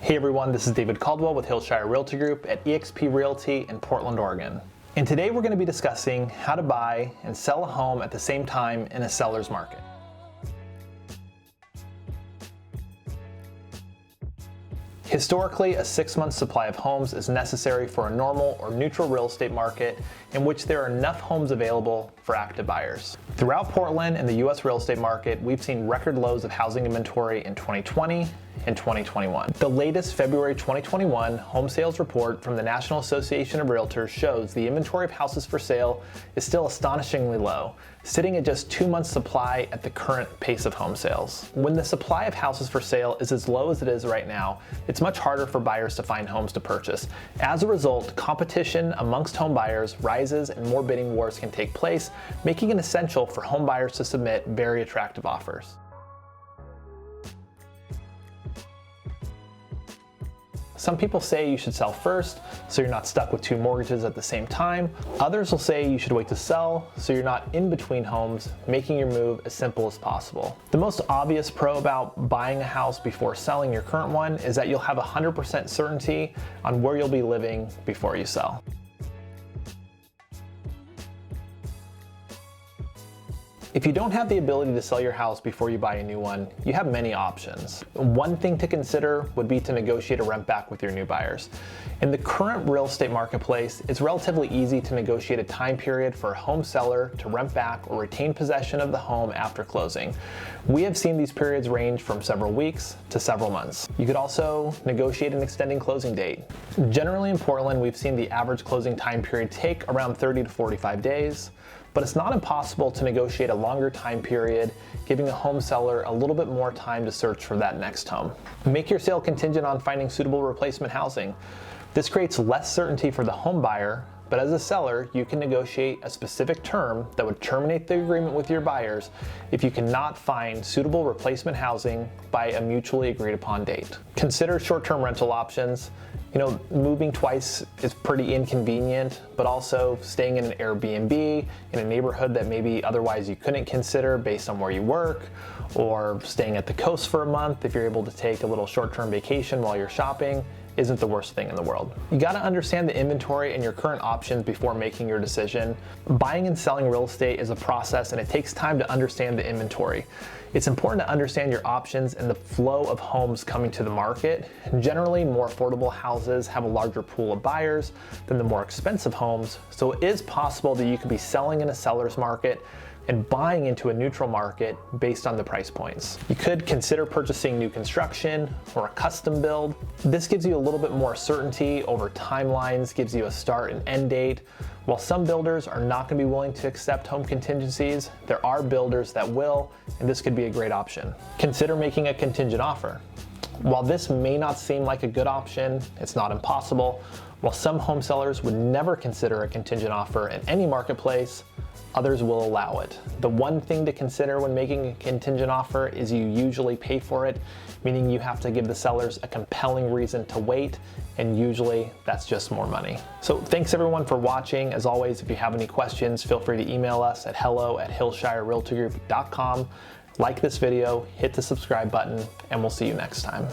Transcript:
Hey everyone, this is David Caldwell with Hillshire Realty Group at eXp Realty in Portland, Oregon. And today we're going to be discussing how to buy and sell a home at the same time in a seller's market. Historically, a 6-month supply of homes is necessary for a normal or neutral real estate market in which there are enough homes available for active buyers. Throughout Portland and the U.S. real estate market, we've seen record lows of housing inventory in 2020 and 2021. The latest February 2021 home sales report from the National Association of Realtors shows the inventory of houses for sale is still astonishingly low, sitting at just 2 months supply at the current pace of home sales. When the supply of houses for sale is as low as it is right now, it's much harder for buyers to find homes to purchase. As a result, competition amongst home buyers rises and more bidding wars can take place, making it essential for home buyers to submit very attractive offers. Some people say you should sell first, so you're not stuck with 2 mortgages at the same time. Others will say you should wait to sell, so you're not in between homes, making your move as simple as possible. The most obvious pro about buying a house before selling your current one is that you'll have 100% certainty on where you'll be living before you sell. If you don't have the ability to sell your house before you buy a new one, you have many options. One thing to consider would be to negotiate a rent back with your new buyers. In the current real estate marketplace, it's relatively easy to negotiate a time period for a home seller to rent back or retain possession of the home after closing. We have seen these periods range from several weeks to several months. You could also negotiate an extending closing date. Generally in Portland, we've seen the average closing time period take around 30 to 45 days. But it's not impossible to negotiate a longer time period, giving a home seller a little bit more time to search for that next home. Make your sale contingent on finding suitable replacement housing. This creates less certainty for the home buyer, but as a seller, you can negotiate a specific term that would terminate the agreement with your buyers if you cannot find suitable replacement housing by a mutually agreed upon date. Consider short-term rental options. Moving twice is pretty inconvenient, but also staying in an Airbnb in a neighborhood that maybe otherwise you couldn't consider based on where you work, or staying at the coast for a month if you're able to take a little short-term vacation while you're shopping isn't the worst thing in the world. You gotta understand the inventory and your current options before making your decision. Buying and selling real estate is a process and it takes time to understand the inventory. It's important to understand your options and the flow of homes coming to the market. Generally, more affordable houses have a larger pool of buyers than the more expensive homes, so it is possible that you could be selling in a seller's market and buying into a neutral market based on the price points. You could consider purchasing new construction or a custom build. This gives you a little bit more certainty over timelines, gives you a start and end date. While some builders are not going to be willing to accept home contingencies, there are builders that will, and this could be a great option. Consider making a contingent offer. While this may not seem like a good option, it's not impossible. While some home sellers would never consider a contingent offer in any marketplace, others will allow it. The one thing to consider when making a contingent offer is you usually pay for it, meaning you have to give the sellers a compelling reason to wait, and usually that's just more money. So thanks everyone for watching. As always, if you have any questions, feel free to email us at hello@hillshirerealtygroup.com. Like this video, hit the subscribe button, and we'll see you next time.